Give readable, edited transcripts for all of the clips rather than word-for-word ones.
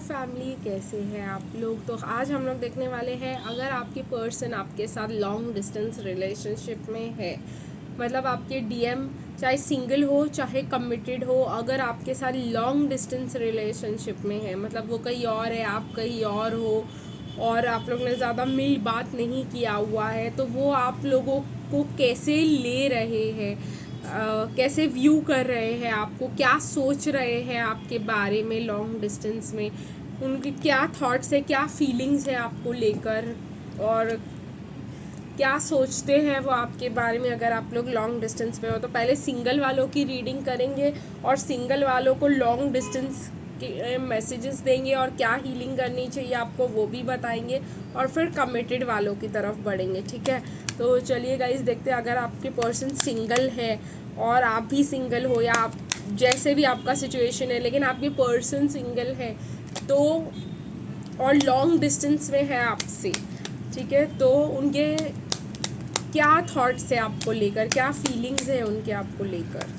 Family, कैसे हैं आप लोग। तो आज हम लोग देखने वाले हैं, अगर आपकी पर्सन आपके साथ लॉन्ग डिस्टेंस रिलेशनशिप में है, मतलब आपके डीएम चाहे सिंगल हो चाहे कमिटेड हो, अगर आपके साथ लॉन्ग डिस्टेंस रिलेशनशिप में है, मतलब वो कहीं और है आप कहीं और हो और आप लोग ने ज़्यादा मिल बात नहीं किया हुआ है, तो वो आप लोगों को कैसे ले रहे हैं, कैसे व्यू कर रहे हैं, आपको क्या सोच रहे हैं आपके बारे में लॉन्ग डिस्टेंस में, उनके क्या थॉट्स है, क्या फीलिंग्स है आपको लेकर, और क्या सोचते हैं वो आपके बारे में अगर आप लोग लॉन्ग डिस्टेंस पे हो। तो पहले सिंगल वालों की रीडिंग करेंगे और सिंगल वालों को लॉन्ग डिस्टेंस के मैसेजेस देंगे और क्या हीलिंग करनी चाहिए आपको वो भी बताएंगे, और फिर कमिटेड वालों की तरफ बढ़ेंगे। ठीक है, तो चलिए गाइस देखते हैं, अगर आपके पर्सन सिंगल है और आप भी सिंगल हो, या आप जैसे भी आपका सिचुएशन है लेकिन आपके पर्सन सिंगल है तो, और लॉन्ग डिस्टेंस में है आपसे, ठीक है, तो उनके क्या थॉट्स है आपको लेकर, क्या फीलिंग्स है उनके आपको लेकर।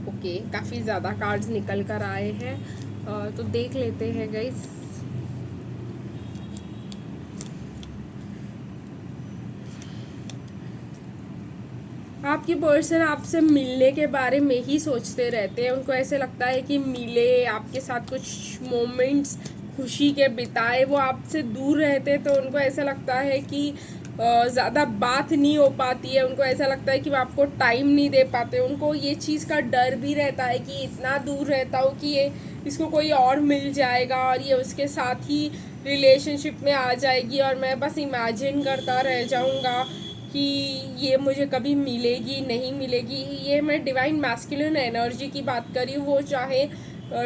ओके, काफ़ी ज़्यादा कार्ड्स निकल कर आए हैं, तो देख लेते हैं गाइस। आपकी पर्सन आपसे मिलने के बारे में ही सोचते रहते हैं, उनको ऐसे लगता है कि मिले, आपके साथ कुछ मोमेंट्स खुशी के बिताए। वो आपसे दूर रहते तो उनको ऐसा लगता है कि ज़्यादा बात नहीं हो पाती है, उनको ऐसा लगता है कि वो आपको टाइम नहीं दे पाते। उनको ये चीज़ का डर भी रहता है कि इतना दूर रहता हो कि ये इसको कोई और मिल जाएगा और ये उसके साथ ही रिलेशनशिप में आ जाएगी और मैं बस इमेजिन करता रह जाऊँगा कि ये मुझे कभी मिलेगी नहीं मिलेगी। ये मैं डिवाइन मैस्कुलिन एनर्जी की बात करी हूँ, वो चाहे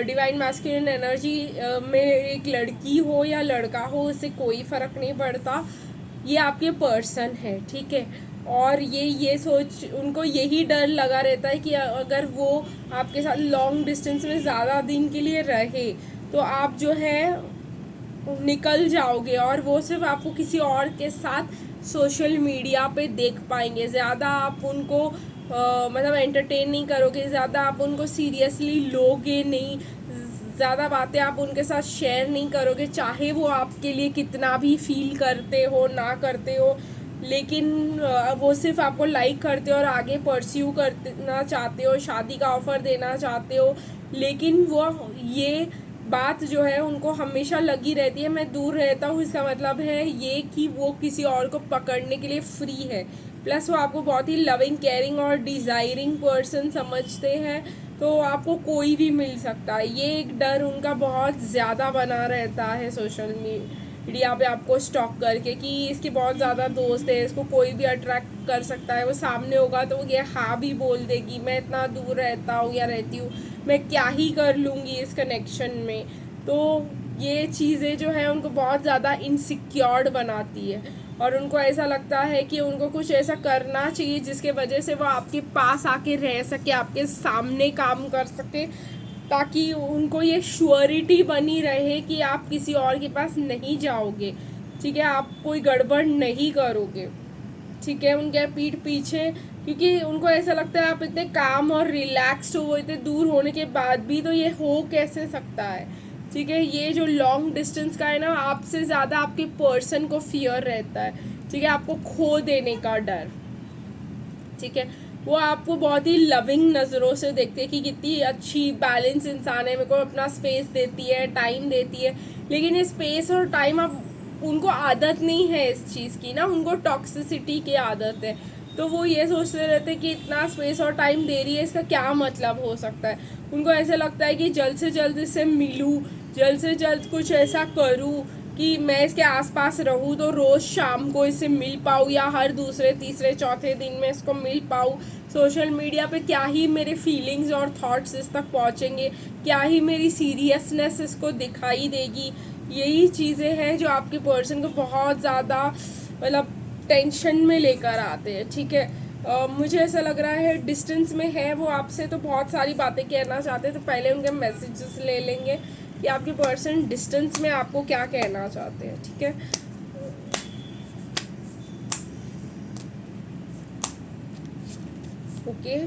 डिवाइन मैस्कुलिन एनर्जी में एक लड़की हो या लड़का हो, उससे कोई फ़र्क नहीं पड़ता, ये आपके पर्सन है। ठीक है, और ये सोच उनको यही डर लगा रहता है कि अगर वो आपके साथ लॉन्ग डिस्टेंस में ज़्यादा दिन के लिए रहे तो आप जो है निकल जाओगे और वो सिर्फ आपको किसी और के साथ सोशल मीडिया पे देख पाएंगे। ज़्यादा आप उनको मतलब एंटरटेन नहीं करोगे, ज़्यादा आप उनको सीरियसली लोगे नहीं, ज़्यादा बातें आप उनके साथ शेयर नहीं करोगे, चाहे वो आपके लिए कितना भी फील करते हो ना करते हो। लेकिन वो सिर्फ आपको लाइक करते हो और आगे परस्यू करना चाहते हो, शादी का ऑफ़र देना चाहते हो, लेकिन वो ये बात जो है उनको हमेशा लगी रहती है, मैं दूर रहता हूँ, इसका मतलब है ये कि वो किसी और को पकड़ने के लिए फ्री है। प्लस वो आपको बहुत ही लविंग, केयरिंग और डिज़ायरिंग पर्सन समझते हैं, तो आपको कोई भी मिल सकता है। ये एक डर उनका बहुत ज़्यादा बना रहता है सोशल मीडिया पे आपको स्टॉक करके कि इसके बहुत ज़्यादा दोस्त है, इसको कोई भी अट्रैक्ट कर सकता है। वो सामने होगा तो ये हाँ भी बोल देगी, मैं इतना दूर रहता हूँ या रहती हूँ, मैं क्या ही कर लूँगी इस कनेक्शन में। तो ये चीज़ें जो है उनको बहुत ज़्यादा इनसिक्योर्ड बनाती है और उनको ऐसा लगता है कि उनको कुछ ऐसा करना चाहिए जिसके वजह से वो आपके पास आके रह सके, आपके सामने काम कर सके, ताकि उनको ये श्योरिटी बनी रहे कि आप किसी और के पास नहीं जाओगे। ठीक है, आप कोई गड़बड़ नहीं करोगे। ठीक है, उनके पीठ पीछे, क्योंकि उनको ऐसा लगता है आप इतने काम और रिलैक्स्ड हो, इतने दूर होने के बाद भी तो ये हो कैसे सकता है। ठीक है, ये जो लॉन्ग डिस्टेंस का है ना, आपसे ज़्यादा आपके पर्सन को फियर रहता है। ठीक है, आपको खो देने का डर। ठीक है, वो आपको बहुत ही लविंग नज़रों से देखते हैं कि कितनी अच्छी बैलेंस इंसान है, मेरे को अपना स्पेस देती है, टाइम देती है। लेकिन ये स्पेस और टाइम अब उनको आदत नहीं है इस चीज़ की ना, उनको टॉक्सिसिटी की आदत है। तो वो ये सोचते रहते हैं कि इतना स्पेस और टाइम दे रही है, इसका क्या मतलब हो सकता है। उनको ऐसा लगता है कि जल्द से जल्द इससे मिलूँ, जल्द से जल्द कुछ ऐसा करूँ कि मैं इसके आसपास रहूँ, तो रोज़ शाम को इससे मिल पाऊँ या हर दूसरे तीसरे चौथे दिन में इसको मिल पाऊँ। सोशल मीडिया पे क्या ही मेरे फीलिंग्स और थॉट्स इस तक पहुँचेंगे, क्या ही मेरी सीरियसनेस इसको दिखाई देगी। यही चीज़ें हैं जो आपके पर्सन को बहुत ज़्यादा मतलब टेंशन में लेकर आते हैं। ठीक है, मुझे ऐसा लग रहा है डिस्टेंस में है वो आपसे, तो बहुत सारी बातें कहना चाहते हैं। तो पहले उनके मैसेजेस ले लेंगे कि आपके पर्सन डिस्टेंस में आपको क्या कहना चाहते हैं। ठीक है, ओके।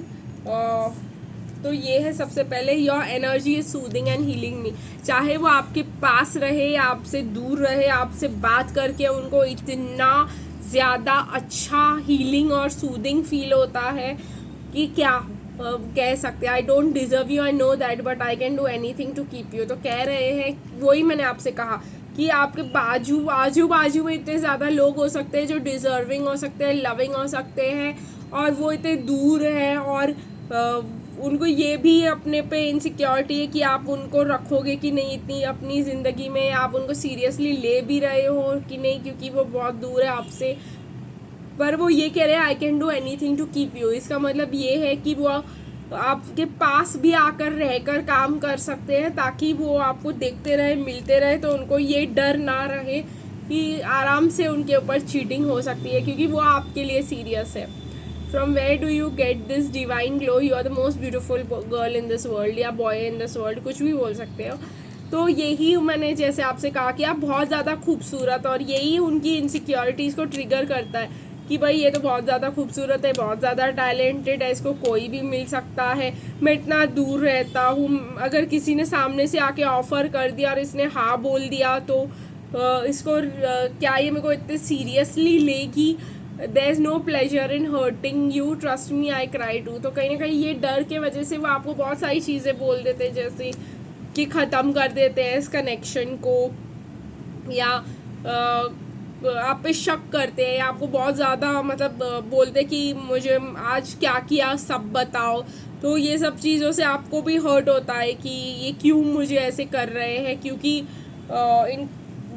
तो ये है सबसे पहले, your energy is soothing and healing me. चाहे वो आपके पास रहे या आपसे दूर रहे, आपसे बात करके उनको इतना ज़्यादा अच्छा हीलिंग और सूदिंग फील होता है कि क्या कह सकते हैं, I don't deserve you, I know that, but I can do anything to keep you. तो कह रहे हैं, वही मैंने आपसे कहा कि आपके आजू बाजू में इतने ज़्यादा लोग हो सकते हैं जो डिजर्विंग हो सकते हैं, लविंग हो सकते हैं, और वो इतने दूर हैं, और उनको ये भी अपने पे इनसिक्योरिटी है कि आप उनको रखोगे कि नहीं इतनी अपनी ज़िंदगी में, आप उनको सीरियसली ले भी रहे हो कि नहीं, क्योंकि वो बहुत दूर है आपसे। पर वो ये कह रहे हैं, I can do anything to keep you. इसका मतलब ये है कि वो आपके पास भी आकर रहकर काम कर सकते हैं, ताकि वो आपको देखते रहे, मिलते रहे, तो उनको ये डर ना रहे कि आराम से उनके ऊपर चीटिंग हो सकती है, क्योंकि वो आपके लिए सीरियस है। From where do you get this divine glow, you are the most beautiful girl in this world, या बॉय इन दिस वर्ल्ड, कुछ भी बोल सकते हो। तो यही मैंने जैसे आपसे कहा कि आप बहुत ज़्यादा खूबसूरत, और यही उनकी इनसिक्योरिटीज़ को ट्रिगर करता है कि भाई ये तो बहुत ज़्यादा खूबसूरत है, बहुत ज़्यादा टैलेंटेड है, इसको कोई भी मिल सकता है, मैं इतना दूर रहता हूँ, अगर किसी ने सामने से आके ऑफ़र कर दिया और इसने हाँ बोल दिया तो इसको क्या ये मेरे को इतने सीरियसली लेगी, there is no pleasure in hurting you, trust me I cry too. तो कहीं ना कहीं ये डर के वजह से वो आपको बहुत सारी चीज़ें बोल देते हैं, जैसे कि ख़त्म कर देते हैं इस कनेक्शन को, या आप पे शक करते हैं, आपको बहुत ज़्यादा मतलब बोलते कि मुझे आज क्या किया सब बताओ। तो ये सब चीज़ों से आपको भी हर्ट होता है कि ये क्यों मुझे ऐसे कर रहे हैं, क्योंकि इन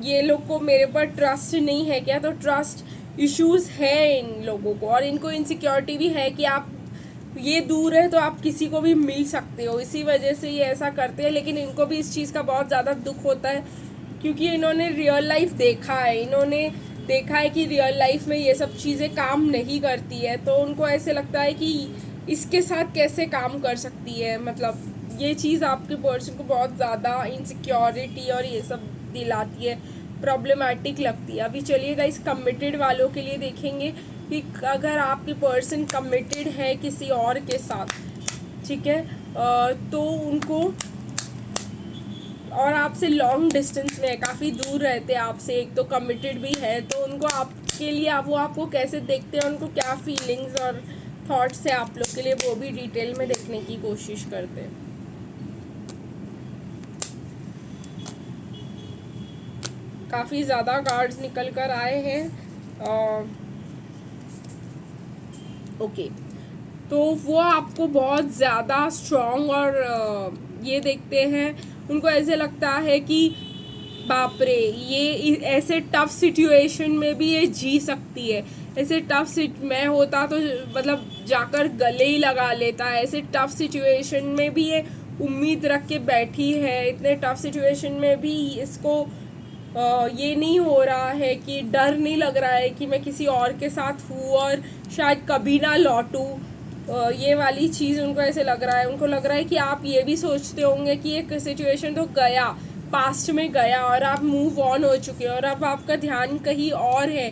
ये लोग को मेरे पर ट्रस्ट नहीं है क्या। तो ट्रस्ट इश्यूज़ है इन लोगों को, और इनको इनसिक्योरिटी भी है कि आप ये दूर है तो आप किसी को भी मिल सकते हो, इसी वजह से ये ऐसा करते हैं। लेकिन इनको भी इस चीज़ का बहुत ज़्यादा दुख होता है, क्योंकि इन्होंने रियल लाइफ देखा है, इन्होंने देखा है कि रियल लाइफ में ये सब चीज़ें काम नहीं करती है। तो उनको ऐसे लगता है कि इसके साथ कैसे काम कर सकती है, मतलब ये चीज़ आपके पर्सन को बहुत ज़्यादा इनसिक्योरिटी और ये सब दिलाती है, प्रॉब्लमेटिक लगती है। अभी चलिए गाइस कमिटेड वालों के लिए देखेंगे कि अगर आपके पर्सन कमिटेड है किसी और के साथ, ठीक है, तो उनको, और आपसे लॉन्ग डिस्टेंस में है, काफ़ी दूर रहते हैं आपसे, एक तो कमिटेड भी है, तो उनको आपके लिए वो आपको कैसे देखते हैं, उनको क्या फीलिंग्स और थॉट्स है आप लोग के लिए, वो भी डिटेल में देखने की कोशिश करते हैं। काफ़ी ज़्यादा कार्ड्स निकल कर आए हैं। ओके, तो वो आपको बहुत ज़्यादा स्ट्रॉन्ग और ये देखते हैं, उनको ऐसे लगता है कि बाप रे, ये ऐसे टफ सिचुएशन में भी ये जी सकती है, ऐसे टफ मैं होता तो मतलब जाकर गले ही लगा लेता है, ऐसे टफ सिचुएशन में भी ये उम्मीद रख के बैठी है, इतने टफ सिचुएशन में भी इसको ये नहीं हो रहा है कि डर नहीं लग रहा है कि मैं किसी और के साथ हूँ और शायद कभी ना लौटूँ। ये वाली चीज़ उनको ऐसे लग रहा है, उनको लग रहा है कि आप ये भी सोचते होंगे कि एक सिचुएशन तो गया, पास्ट में गया, और आप मूव ऑन हो चुके हो और अब आपका ध्यान कहीं और है।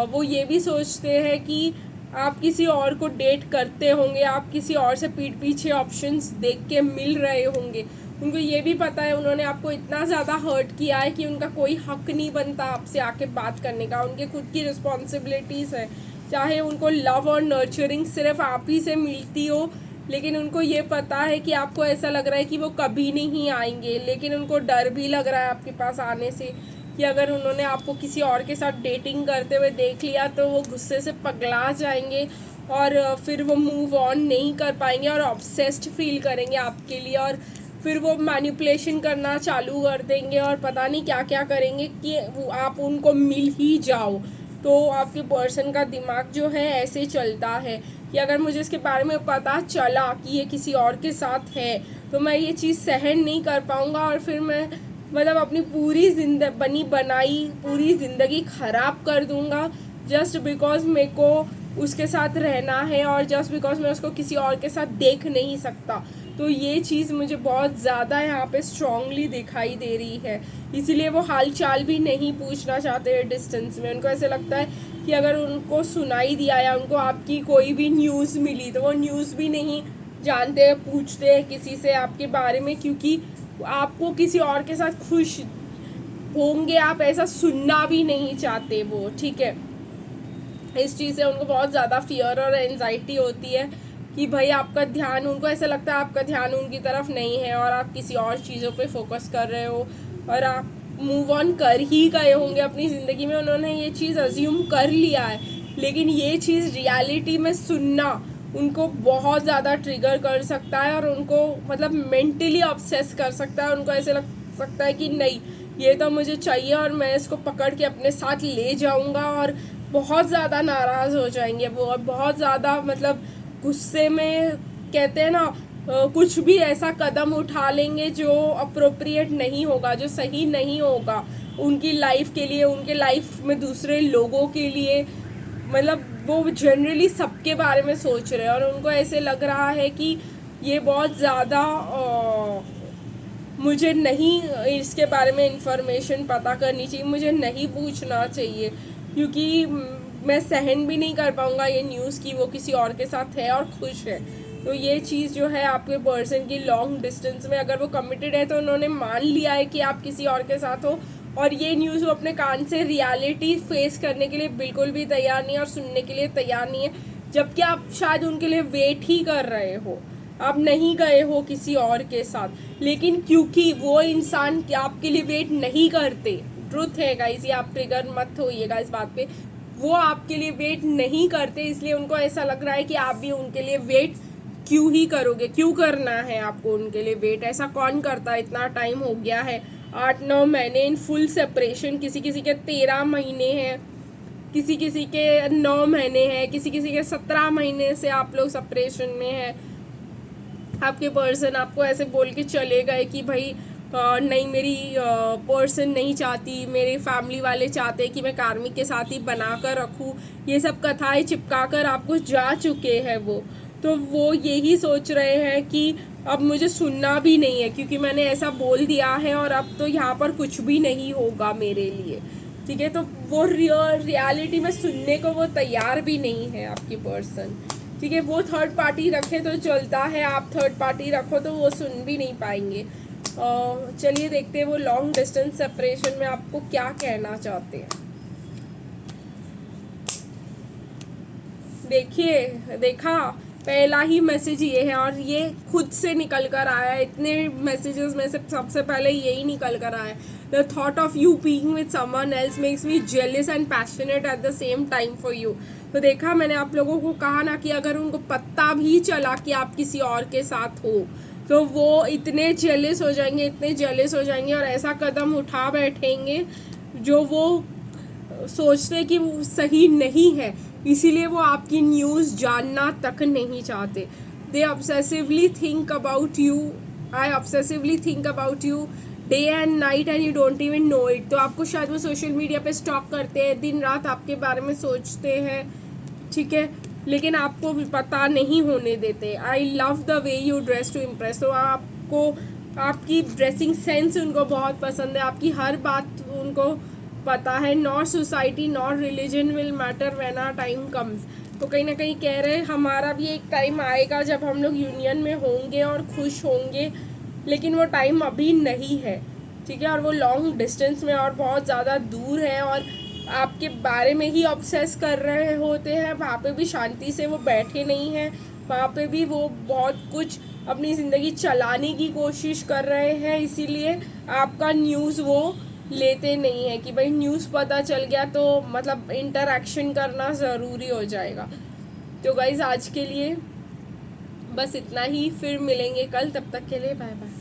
वो ये भी सोचते हैं कि आप किसी और को डेट करते होंगे, आप किसी और से पीठ पीछे ऑप्शंस देख के मिल रहे होंगे। उनको ये भी पता है उन्होंने आपको इतना ज़्यादा हर्ट किया है कि उनका कोई हक नहीं बनता आपसे आके बात करने का, उनके खुद की रिस्पॉन्सिबिलिटीज़ है, चाहे उनको लव और नर्चरिंग सिर्फ आप ही से मिलती हो, लेकिन उनको ये पता है कि आपको ऐसा लग रहा है कि वो कभी नहीं आएंगे, लेकिन उनको डर भी लग रहा है आपके पास आने से कि अगर उन्होंने आपको किसी और के साथ डेटिंग करते हुए देख लिया तो वो गुस्से से पगला जाएंगे और फिर वो मूव ऑन नहीं कर पाएंगे और ऑब्सेस्ड फील करेंगे आपके लिए, और फिर वो मैनिपुलेशन करना चालू कर देंगे और पता नहीं क्या क्या करेंगे कि आप उनको मिल ही जाओ। तो आपके पर्सन का दिमाग जो है ऐसे चलता है कि अगर मुझे इसके बारे में पता चला कि ये किसी और के साथ है तो मैं ये चीज़ सहन नहीं कर पाऊँगा, और फिर मैं मतलब अपनी पूरी बनी बनाई पूरी ज़िंदगी ख़राब कर दूँगा जस्ट बिकॉज मेरे को उसके साथ रहना है और जस्ट बिकॉज मैं उसको किसी और के साथ देख नहीं सकता। तो ये चीज़ मुझे बहुत ज़्यादा यहाँ पे स्ट्रांगली दिखाई दे रही है, इसीलिए वो हाल चाल भी नहीं पूछना चाहते हैं डिस्टेंस में। उनको ऐसे लगता है कि अगर उनको सुनाई दिया या उनको आपकी कोई भी न्यूज़ मिली तो वो न्यूज़ भी नहीं जानते, पूछते हैं किसी से आपके बारे में, क्योंकि आपको किसी और के साथ खुश होंगे आप ऐसा सुनना भी नहीं चाहते वो, ठीक है। इस चीज़ से उनको बहुत ज़्यादा फियर और एंजाइटी होती है कि भाई आपका ध्यान, उनको ऐसा लगता है आपका ध्यान उनकी तरफ नहीं है और आप किसी और चीज़ों पे फोकस कर रहे हो और आप मूव ऑन कर ही गए होंगे अपनी ज़िंदगी में, उन्होंने ये चीज़ अज्यूम कर लिया है। लेकिन ये चीज़ रियलिटी में सुनना उनको बहुत ज़्यादा ट्रिगर कर सकता है और उनको मतलब मेंटली ऑब्सेस कर सकता है। उनको ऐसे लग सकता है कि नहीं, ये तो मुझे चाहिए और मैं इसको पकड़ के अपने साथ ले जाऊंगा, और बहुत ज़्यादा नाराज़ हो जाएंगे वो और बहुत ज़्यादा मतलब गुस्से में, कहते हैं ना, कुछ भी ऐसा कदम उठा लेंगे जो अप्रोप्रिएट नहीं होगा, जो सही नहीं होगा उनकी लाइफ के लिए, उनके लाइफ में दूसरे लोगों के लिए। मतलब वो जनरली सबके बारे में सोच रहे हैं और उनको ऐसे लग रहा है कि ये बहुत ज़्यादा मुझे नहीं इसके बारे में इंफॉर्मेशन पता करनी चाहिए, मुझे नहीं पूछना चाहिए, क्योंकि मैं सहन भी नहीं कर पाऊँगा ये न्यूज़ कि वो किसी और के साथ है और खुश है। तो ये चीज़ जो है आपके पर्सन की लॉन्ग डिस्टेंस में, अगर वो कमिटेड है तो उन्होंने मान लिया है कि आप किसी और के साथ हो, और ये न्यूज़ वो अपने कान से रियलिटी फेस करने के लिए बिल्कुल भी तैयार नहीं है और सुनने के लिए तैयार नहीं है, जबकि आप शायद उनके लिए वेट ही कर रहे हो, आप नहीं गए हो किसी और के साथ। लेकिन क्योंकि वो इंसान आपके लिए वेट नहीं करते, ट्रुथ है गाइस, ये आप ट्रिगर मत होइएगा इस बात पे, वो आपके लिए वेट नहीं करते, इसलिए उनको ऐसा लग रहा है कि आप भी उनके लिए वेट क्यों ही करोगे, क्यों करना है आपको उनके लिए वेट, ऐसा कौन करता है। इतना टाइम हो गया है, 8-9 महीने इन फुल सेपरेशन, किसी किसी के 13 महीने हैं, किसी किसी के 9 महीने हैं, किसी किसी के 17 महीने से आप लोग सेपरेशन में हैं। आपके पर्सन आपको ऐसे बोल के चले गए कि भाई नहीं, मेरी पर्सन नहीं चाहती, मेरे फैमिली वाले चाहते हैं कि मैं कार्मिक के साथ ही बना कर रखूँ, ये सब कथाएं चिपका कर आपको जा चुके हैं वो। तो वो यही सोच रहे हैं कि अब मुझे सुनना भी नहीं है, क्योंकि मैंने ऐसा बोल दिया है और अब तो यहाँ पर कुछ भी नहीं होगा मेरे लिए, ठीक है। तो वो रियलिटी में सुनने को वो तैयार भी नहीं है आपकी पर्सन, ठीक है। वो थर्ड पार्टी रखे तो चलता है, आप थर्ड पार्टी रखो तो वो सुन भी नहीं पाएंगे। चलिए देखते हैं वो लॉन्ग डिस्टेंस सेपरेशन में आपको क्या कहना चाहते हैं। देखिए, देखा, पहला ही मैसेज ये है और ये खुद से निकल कर आया है। इतने मैसेजेस में से सबसे पहले यही निकल कर आया है, the thought of you being with someone else makes me jealous and passionate at the same time for you. तो देखा, मैंने आप लोगों को कहा ना कि अगर उनको पता भी चला कि आप किसी और के साथ हो तो वो इतने जेलस हो जाएंगे, इतने जेलस हो जाएंगे और ऐसा कदम उठा बैठेंगे जो वो सोचते कि वो सही नहीं है, इसीलिए वो आपकी न्यूज़ जानना तक नहीं चाहते। They obsessively think about you, I obsessively think about you day and night and you don't even know it. तो आपको शायद वो सोशल मीडिया पे स्टॉक करते हैं, दिन रात आपके बारे में सोचते हैं, ठीक है, लेकिन आपको भी पता नहीं होने देते। I love the way you dress to impress. तो आपको आपकी ड्रेसिंग सेंस उनको बहुत पसंद है, आपकी हर बात उनको पता है। Not society not religion will matter when our time comes. तो कहीं ना कहीं कह रहे हैं हमारा भी एक टाइम आएगा जब हम लोग यूनियन में होंगे और खुश होंगे, लेकिन वो टाइम अभी नहीं है, ठीक है। और वो लॉन्ग डिस्टेंस में और बहुत ज़्यादा दूर है और आपके बारे में ही ऑब्सेस कर रहे होते हैं। वहाँ पे भी शांति से वो बैठे नहीं हैं, वहाँ पे भी वो बहुत कुछ अपनी ज़िंदगी चलाने की कोशिश कर रहे हैं, इसीलिए आपका न्यूज़ वो लेते नहीं है कि भाई न्यूज़ पता चल गया तो मतलब इंटरैक्शन करना ज़रूरी हो जाएगा। तो गाइज़ आज के लिए बस इतना ही, फिर मिलेंगे कल, तब तक के लिए बाय बाय।